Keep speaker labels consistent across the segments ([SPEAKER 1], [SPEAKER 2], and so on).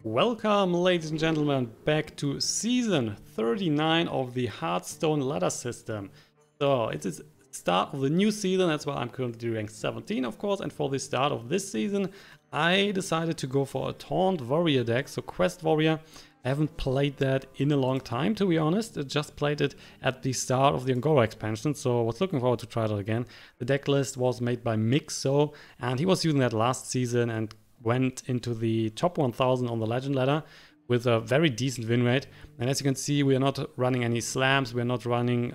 [SPEAKER 1] Welcome, ladies and gentlemen, back to season 39 of the Hearthstone ladder system. So it is start of the new season. That's why I'm currently rank 17, of course. And for the start of this season, I decided to go for a Taunt Warrior deck, so Quest Warrior. I haven't played that in a long time, to be honest. I just played it at the start of the Ungoro expansion, so I was looking forward to try that again. The deck list was made by Mixo, and he was using that last season and went into the top 1000 on the Legend ladder with a very decent win rate. And as you can see, we are not running any slams, we are not running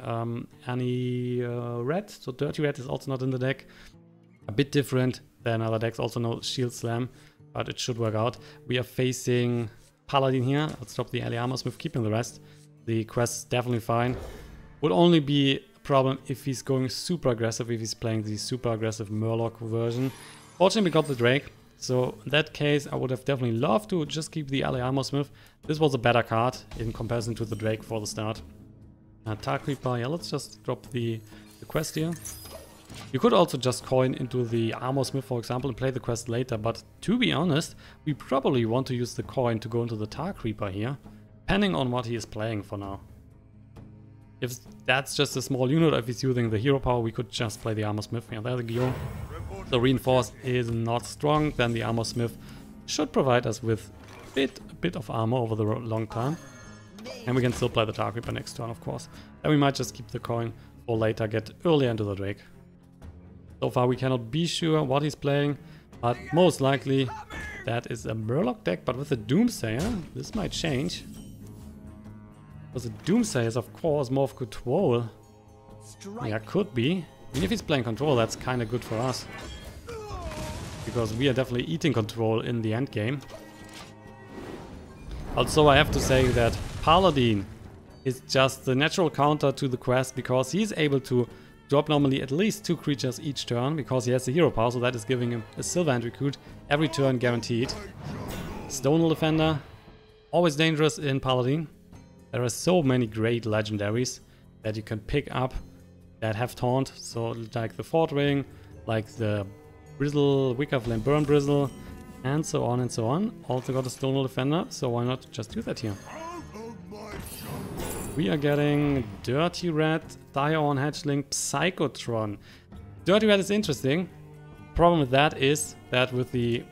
[SPEAKER 1] any red, so Dirty Red is also not in the deck. A bit different than other decks, also no Shield Slam, but it should work out. We are facing Paladin here. Let's drop the early Armorsmith, keeping the rest. The quest is definitely fine. Would only be a problem if he's going super aggressive, if he's playing the super aggressive Murloc version. Fortunately, we got the Drake. So in that case, I would have definitely loved to just keep the ally Armorsmith. This was a better card in comparison to the Drake for the start. Tar Creeper, yeah, let's just drop the quest here. You could also just coin into the Armorsmith, for example, and play the quest later. But to be honest, we probably want to use the coin to go into the Tar Creeper here, depending on what he is playing for now. If that's just a small unit, if he's using the hero power, we could just play the Armorsmith. Yeah, there we go. The Reinforce is not strong, then the Armorsmith should provide us with a bit of armor over the long time. And we can still play the Tar Creeper next turn, of course. Then we might just keep the coin for later, get earlier into the Drake. So far we cannot be sure what he's playing, but most likely that is a Murloc deck, but with a Doomsayer, this might change. Because the Doomsayer is of course more of control. Yeah, could be. I mean, if he's playing control, that's kind of good for us. Because we are definitely eating control in the end game. Also, I have to say that Paladin is just the natural counter to the quest, because he's able to drop normally at least 2 creatures each turn, because he has the hero power, so that is giving him a silver and recruit every turn guaranteed. Stonehill Defender, always dangerous in Paladin. There are so many great legendaries that you can pick up that have taunt, so like the Fort Ring, like the Bristle, Wicker Flame Burn Bristle, and so on and so on. Also got a Stonehill Defender, so why not just do that here? We are getting Dirty Red, Direhorn Hatchling, Psychotron. Dirty Red is interesting. Problem with that is that with the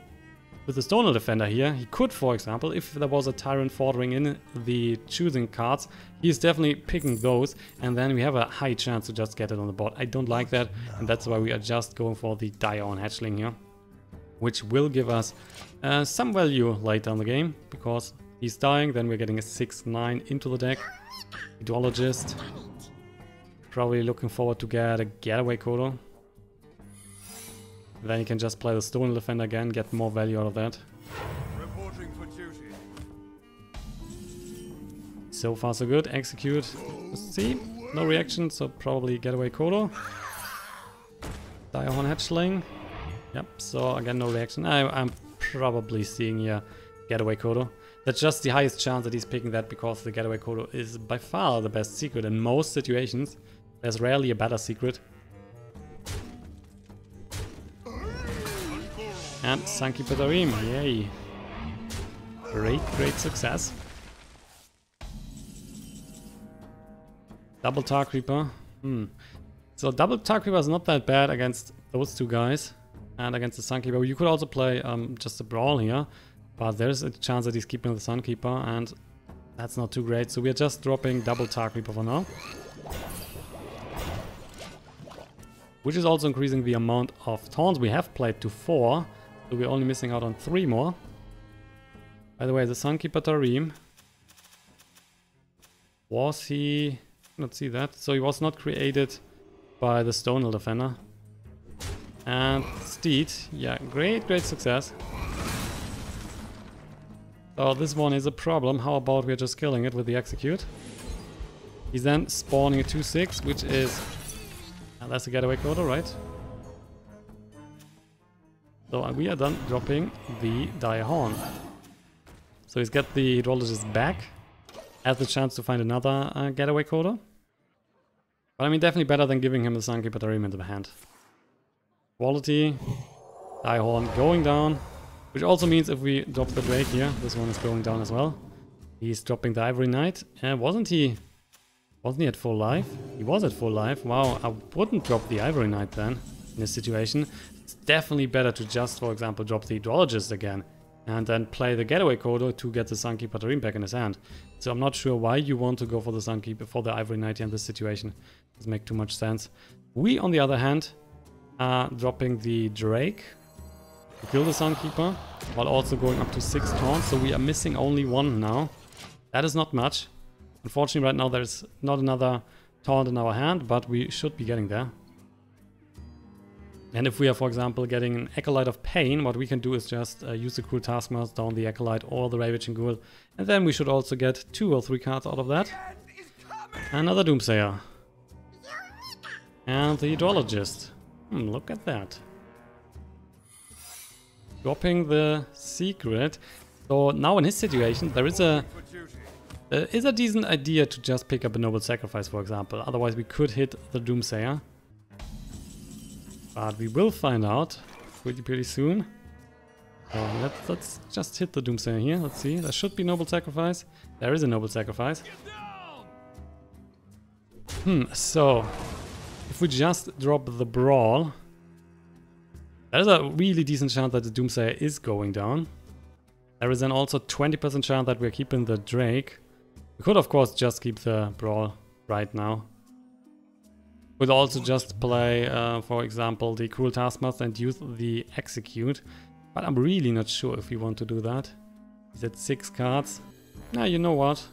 [SPEAKER 1] Stonehill Defender here, he could, for example, if there was a Tyrant Fort Ring in the choosing cards, he's definitely picking those, and then we have a high chance to just get it on the board. I don't like that, and that's why we are just going for the Direhorn Hatchling here, which will give us some value later in the game, because he's dying, then we're getting a 6/9 into the deck. Ideologist. Probably looking forward to get a Getaway Kodo. Then you can just play the Stonehill Defender again, get more value out of that. Reporting for duty. So far so good. Execute. Let's see. No reaction, so probably Getaway Kodo. Direhorn Hatchling. Yep, so again no reaction. I'm probably seeing here Getaway Kodo. That's just the highest chance that he's picking that, because the Getaway Kodo is by far the best secret in most situations. There's rarely a better secret. And Sunkeeper Dareem, yay. Great success. Double Tar Creeper. So double Tar Creeper is not that bad against those two guys. And against the Sunkeeper. You could also play just a Brawl here. But there's a chance that he's keeping the Sunkeeper, and that's not too great. So we're just dropping double Tar Creeper for now. Which is also increasing the amount of taunts we have played to 4. So we're only missing out on 3 more. By the way, the Sunkeeper Dareem, was he... Let's see that. So he was not created by the Stonehill Defender. And Steed, yeah, great success. So this one is a problem. How about we're just killing it with the Execute? He's then spawning a 2/6, which is... that's a Getaway Kodo, right? So we are done dropping the Direhorn. So he's got the Hydrologist back. Has the chance to find another Getaway Kodo. But I mean, definitely better than giving him the Sunkeeper Dareem into the hand. Quality. Direhorn going down. Which also means if we drop the Drake here, this one is going down as well. He's dropping the Ivory Knight. Wasn't he at full life? He was at full life. Wow, I wouldn't drop the Ivory Knight then in this situation. It's definitely better to just, for example, drop the Hydrologist again and then play the Getaway Kodo to get the Sunkeeper Terrain back in his hand. So I'm not sure why you want to go for the Sunkeeper, for the Ivory Knight here in this situation. Doesn't make too much sense. We, on the other hand, are dropping the Drake to kill the Sunkeeper, while also going up to 6 taunts, so we are missing only 1 now. That is not much. Unfortunately, right now there's not another taunt in our hand, but we should be getting there. And if we are, for example, getting an Acolyte of Pain, what we can do is just use the Cruel Taskmaster down the Acolyte or the Ravaging Ghoul, and then we should also get 2 or 3 cards out of that. Another Doomsayer. And the Hydrologist. Look at that. Dropping the Secret. So now in his situation, there is a decent idea to just pick up a Noble Sacrifice, for example. Otherwise we could hit the Doomsayer. But we will find out pretty soon. So let's just hit the Doomsayer here. Let's see. There should be Noble Sacrifice. There is a Noble Sacrifice. So if we just drop the Brawl, there's a really decent chance that the Doomsayer is going down. There is then also 20% chance that we're keeping the Drake. We could of course just keep the Brawl right now. We'd also just play, for example, the Cruel Taskmaster and use the Execute. But I'm really not sure if we want to do that. He's at 6 cards. Now you know what?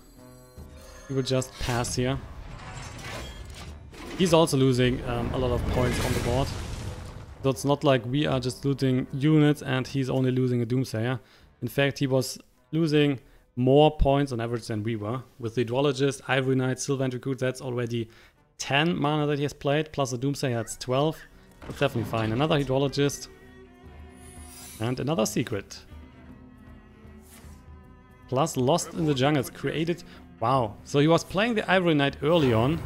[SPEAKER 1] We will just pass here. He's also losing a lot of points on the board. So it's not like we are just looting units and he's only losing a Doomsayer. In fact, he was losing more points on average than we were. With the Hydrologist, Ivory Knight, Sylvan Recruit, that's already 10 mana that he has played, plus a Doomsayer, that's 12. That's definitely fine. Another Hydrologist. And another Secret. Plus Lost in the Jungles created... Wow. So he was playing the Ivory Knight early on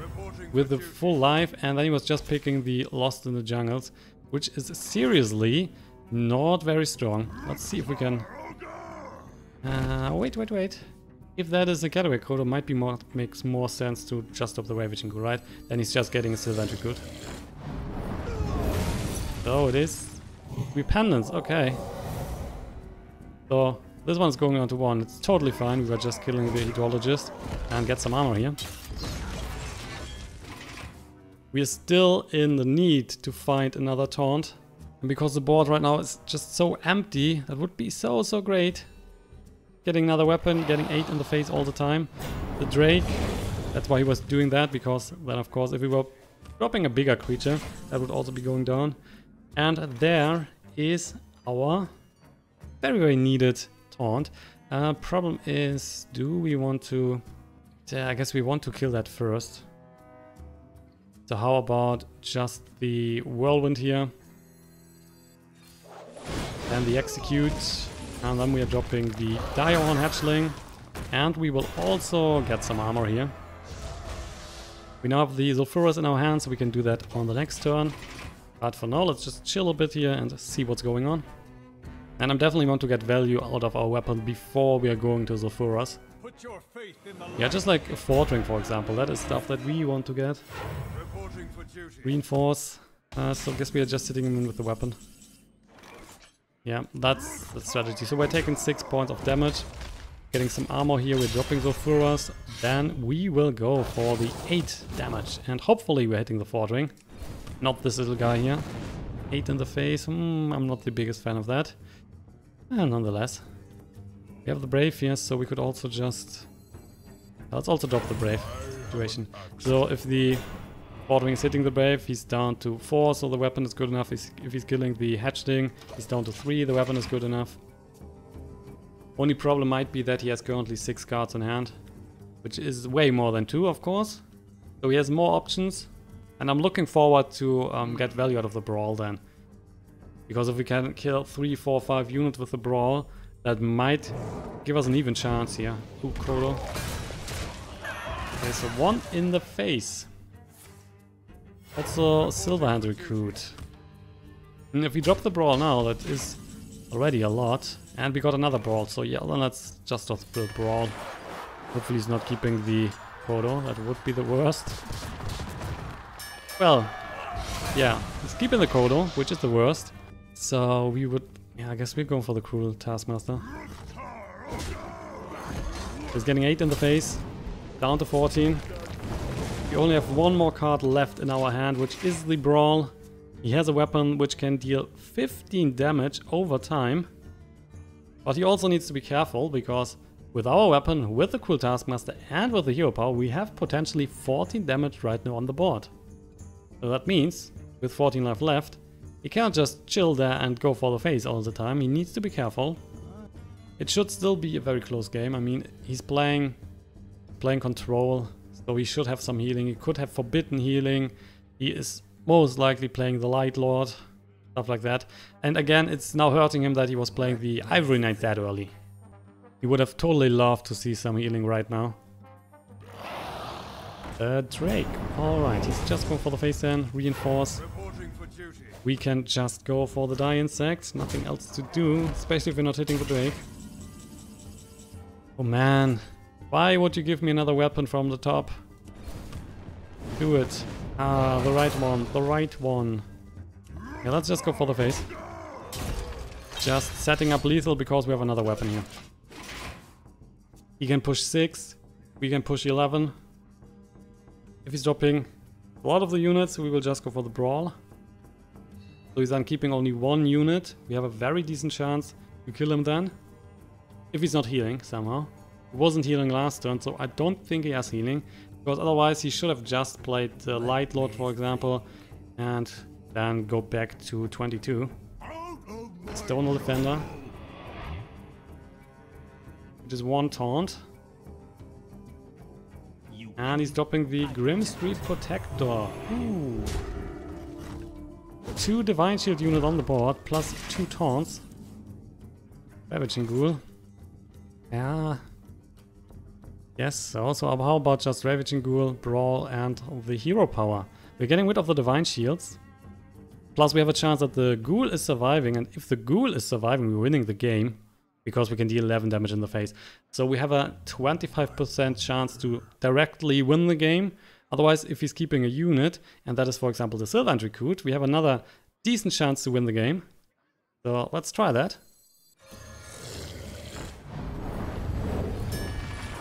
[SPEAKER 1] with the full life, and then he was just picking the Lost in the Jungles, which is seriously not very strong. Let's see if we can... wait. If that is a Getaway Kodo, might be makes more sense to just drop the Ravaging Ghoul, right? Then he's just getting a Sylvan Recruit. So it is Repentance, okay. So this one's going on to 1. It's totally fine. We were just killing the Hydrologist and get some armor here. We are still in the need to find another taunt. And because the board right now is just so empty, that would be so great. Getting another weapon, getting 8 in the face all the time. The Drake, that's why he was doing that, because then of course if we were dropping a bigger creature, that would also be going down. And there is our very needed taunt. Problem is, do we want to... I guess we want to kill that first. So how about just the Whirlwind here? And the Execute. And then we are dropping the Direhorn Hatchling. And we will also get some armor here. We now have the Sulfuras in our hands, so we can do that on the next turn. But for now, let's just chill a bit here and see what's going on. And I definitely want to get value out of our weapon before we are going to Sulfuras. Yeah, just like a Fortring, for example. That is stuff that we want to get. Reinforce. So I guess we are just hitting him in with the weapon. Yeah, that's the strategy. So we're taking 6 points of damage. Getting some armor here. We're dropping Sulfuras. Then we will go for the 8 damage. And hopefully we're hitting the Fortring. Not this little guy here. 8 in the face. I'm not the biggest fan of that. And nonetheless. We have the Brave here, so we could also just... Let's also drop the Brave situation. So if the Fortring is hitting the Brave, he's down to 4, so the weapon is good enough. If he's killing the Hatchling, he's down to 3, the weapon is good enough. Only problem might be that he has currently 6 cards in hand, which is way more than 2, of course. So he has more options, and I'm looking forward to get value out of the Brawl then. Because if we can kill 3, 4, 5 units with the Brawl, that might give us an even chance here. Ooh, Kodo. Okay, so 1 in the face. Also Silverhand Recruit. And if we drop the Brawl now, that is already a lot. And we got another Brawl, so yeah, then let's just build Brawl. Hopefully he's not keeping the Kodo, that would be the worst. Well, yeah, he's keeping the Kodo, which is the worst. So we would, yeah, I guess we're going for the Cruel Taskmaster. He's getting 8 in the face, down to 14. We only have one more card left in our hand, which is the Brawl. He has a weapon which can deal 15 damage over time. But he also needs to be careful, because with our weapon, with the Cruel Taskmaster and with the hero power, we have potentially 14 damage right now on the board. So that means, with 14 life left, he can't just chill there and go for the face all the time. He needs to be careful. It should still be a very close game. I mean, he's playing control, so he should have some healing. He could have forbidden healing. He is most likely playing the Light Lord, stuff like that. And again, it's now hurting him that he was playing the Ivory Knight that early. He would have totally loved to see some healing right now. Drake. Alright, he's just going for the face then. Reinforce. We can just go for the Die Insect. Nothing else to do, especially if we're not hitting the Drake. Oh man. Why would you give me another weapon from the top? Do it. Ah, the right one. The right one. Yeah, let's just go for the face. Just setting up lethal because we have another weapon here. He can push 6. We can push 11. If he's dropping a lot of the units, we will just go for the Brawl. So he's then keeping only 1 unit. We have a very decent chance to kill him then. If he's not healing somehow. He wasn't healing last turn, so I don't think he has healing. Because otherwise he should have just played the Light Lord, for example. And then go back to 22. Stonehill Defender. Which is 1 taunt. And he's dropping the Grim Street Protector. Ooh. 2 Divine Shield unit on the board, plus 2 taunts. Ravaging Ghoul. Yeah. Yes, also how about just Ravaging Ghoul, Brawl and the hero power. We're getting rid of the Divine Shields. Plus we have a chance that the Ghoul is surviving, and if the Ghoul is surviving, we're winning the game. Because we can deal 11 damage in the face. So we have a 25% chance to directly win the game. Otherwise, if he's keeping a unit, and that is for example the Sylvan's Recruit, we have another decent chance to win the game. So let's try that.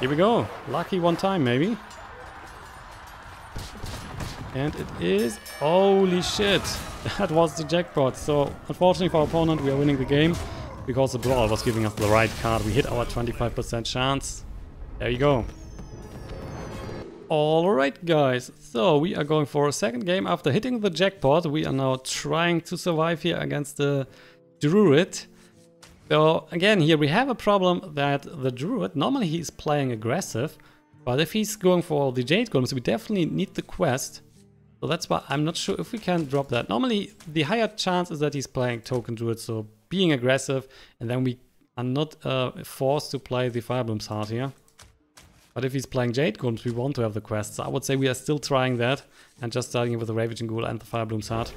[SPEAKER 1] Here we go. Lucky one time maybe. And it is... holy shit! That was the jackpot. So unfortunately for our opponent, we are winning the game. Because the Brawl was giving us the right card. We hit our 25% chance. There you go. Alright guys, so we are going for a second game after hitting the jackpot. We are now trying to survive here against the Druid. So again, here we have a problem that the Druid, normally he's playing aggressive. But if he's going for the Jade Golems, we definitely need the quest. So that's why I'm not sure if we can drop that. Normally the higher chance is that he's playing Token Druid, so being aggressive, and then we are not forced to play the Firebloom's Heart here. But if he's playing Jade Golems, we want to have the quest. So I would say we are still trying that, and just starting with the Ravaging Ghoul and the Firebloom's Heart.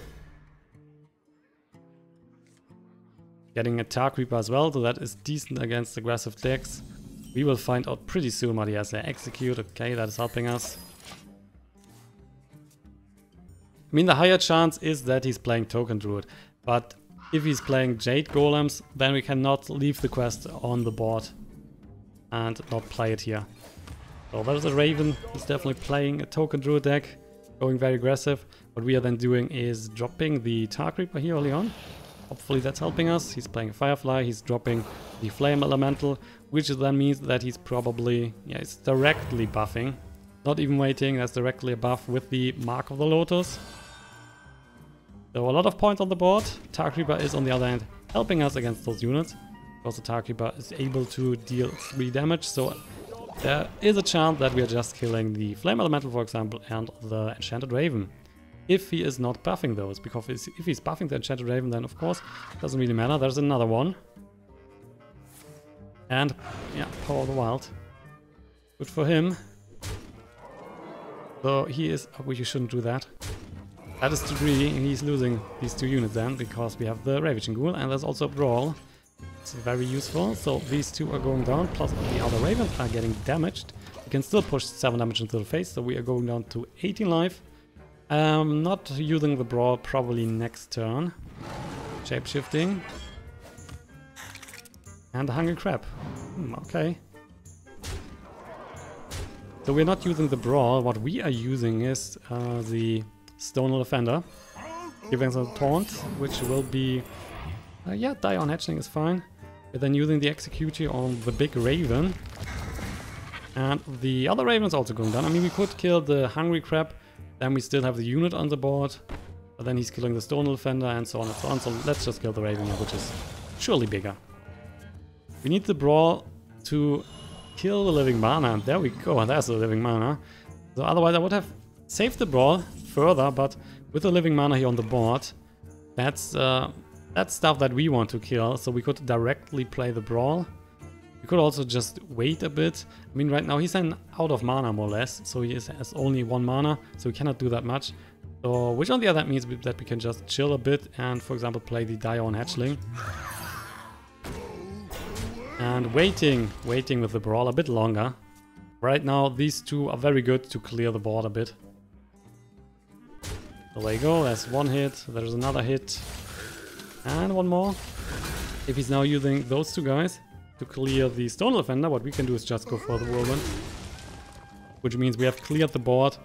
[SPEAKER 1] Getting a Tar Creeper as well, so that is decent against aggressive decks. We will find out pretty soon what he has there. Execute, okay, that is helping us. I mean, the higher chance is that he's playing Token Druid, but if he's playing Jade Golems, then we cannot leave the quest on the board and not play it here. So there's a Raven, he's definitely playing a Token Druid deck, going very aggressive. What we are then doing is dropping the Tar Creeper here early on. Hopefully that's helping us. He's playing a Firefly, he's dropping the Flame Elemental, which then means that he's probably, yeah, he's directly buffing. Not even waiting, that's directly a buff with the Mark of the Lotus. So a lot of points on the board. Tar Creeper is on the other hand helping us against those units, because the Tar Creeper is able to deal 3 damage. So there is a chance that we are just killing the Flame Elemental, for example, and the Enchanted Raven. If he is not buffing those, because if he's buffing the Enchanted Raven, then of course it doesn't really matter. There's another one. And yeah, Power of the Wild. Good for him. So he is... oh, you shouldn't do that. That is 3, and he's losing these 2 units then, because we have the Ravaging Ghoul, and there's also a Brawl. It's very useful. So these two are going down, plus the other ravens are getting damaged. We can still push 7 damage into the face, so we are going down to 18 life. Not using the brawl, probably next turn. Shapeshifting. And the Hungry Crab. Okay. So we're not using the brawl. What we are using is the Stonehill Defender. Giving us a taunt, which will be... yeah, Direhorn Hatchling is fine. We're then using the Executioner on the big Raven. And the other Raven is also going down. I mean, we could kill the Hungry Crab. Then we still have the unit on the board. But then he's killing the Stonehill Defender and so on and so on. So let's just kill the Raven here, which is surely bigger. We need the brawl to kill the living mana. There we go. There's the living mana. So otherwise I would have saved the brawl further, but with the living mana here on the board, that's stuff that we want to kill. So we could directly play the brawl. We could also just wait a bit. I mean, right now he's out of mana more or less. So he has only 1 mana, so we cannot do that much. So, which on the other hand means that we can just chill a bit and, for example, play the Direhorn Hatchling. And waiting with the brawl a bit longer. Right now, these two are very good to clear the board a bit. So there you go, there's 1 hit, there's another hit, and 1 more. If he's now using those 2 guys to clear the Stonehill Defender, what we can do is just go for the Whirlwind. Which means we have cleared the board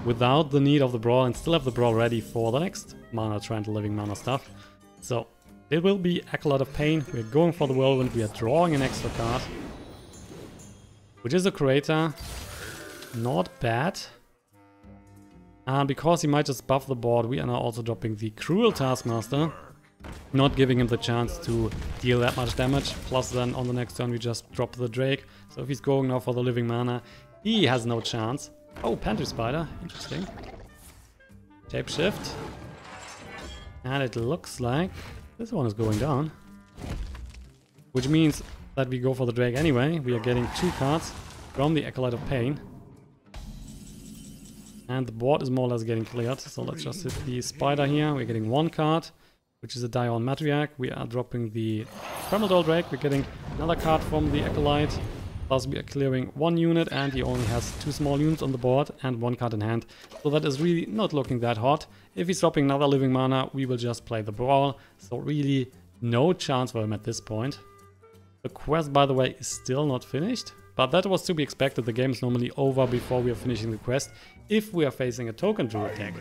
[SPEAKER 1] without the need of the brawl and still have the brawl ready for the next mana trend, living mana stuff. So it will be Acolyte of Pain. We're going for the Whirlwind. We are drawing an extra card, which is a Curator. Not bad. And because he might just buff the board, we are now also dropping the Cruel Taskmaster, not giving him the chance to deal that much damage. Plus then on the next turn we just drop the Drake. So if he's going now for the living mana, he has no chance. Oh, Pantry Spider. Interesting. Shapeshift. And it looks like this one is going down. Which means that we go for the Drake anyway. We are getting 2 cards from the Acolyte of Pain. And the board is more or less getting cleared. So let's just hit the Spider here. We're getting 1 card, which is a Direhorn Matriarch. We are dropping the Primordial Drake. We're getting another card from the Acolyte. Plus we are clearing 1 unit and he only has 2 small units on the board and 1 card in hand. So that is really not looking that hot. If he's dropping another living mana, we will just play the brawl. So really no chance for him at this point. The quest, by the way, is still not finished. But that was to be expected. The game is normally over before we are finishing the quest. If we are facing a token druid deck.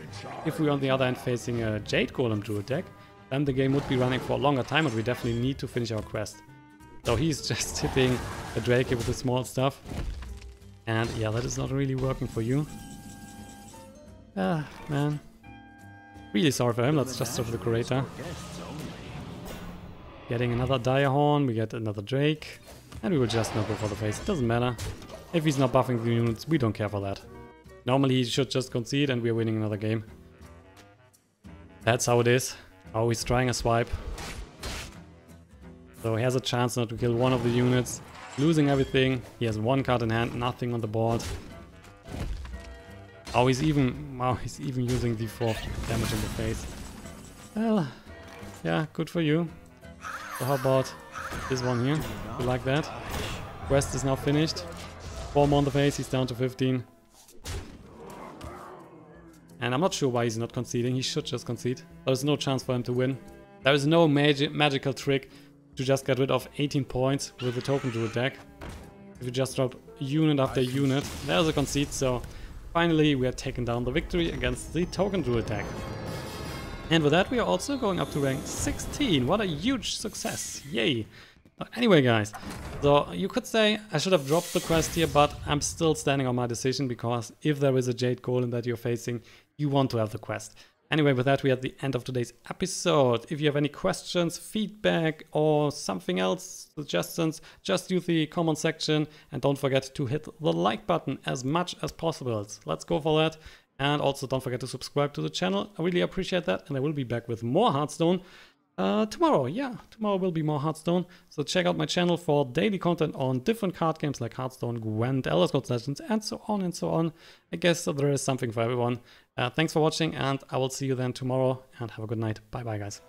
[SPEAKER 1] If we are on the other hand facing a Jade Golem druid deck, then the game would be running for a longer time and we definitely need to finish our quest. So he's just hitting the Drake with the small stuff. And yeah, that is not really working for you. Ah, man. Really sorry for him. Let's just stop the Curator. Getting another Direhorn, we get another Drake. And we will just not go for the face. It doesn't matter. If he's not buffing the units, we don't care for that. Normally he should just concede and we are winning another game. That's how it is. Oh, he's trying a swipe. So he has a chance not to kill one of the units. Losing everything. He has 1 card in hand, nothing on the board. Oh, he's even using the 4th damage in the face. Well, yeah, good for you. So how about this one here? You like that? Quest is now finished. 4 more on the face, he's down to 15. And I'm not sure why he's not conceding. He should just concede. There's no chance for him to win. There is no magical trick to just get rid of 18 points with the token druid deck. If you just drop unit after unit, there's a concede. So finally we are taking down the victory against the token druid deck. And with that we are also going up to rank 16. What a huge success. Yay. Anyway guys, so you could say I should have dropped the quest here, but I'm still standing on my decision because if there is a Jade Golem that you're facing, you want to have the quest. Anyway, with that we are at the end of today's episode. If you have any questions, feedback or something else, suggestions, just use the comment section and don't forget to hit the like button as much as possible. Let's go for that. And also don't forget to subscribe to the channel. I really appreciate that and I will be back with more Hearthstone. Tomorrow, yeah, tomorrow will be more Hearthstone. So check out my channel for daily content on different card games like Hearthstone, Gwent, Elder Scrolls Legends, and so on and so on. I guess there is something for everyone. Thanks for watching, and I will see you then tomorrow, and have a good night. Bye bye, guys.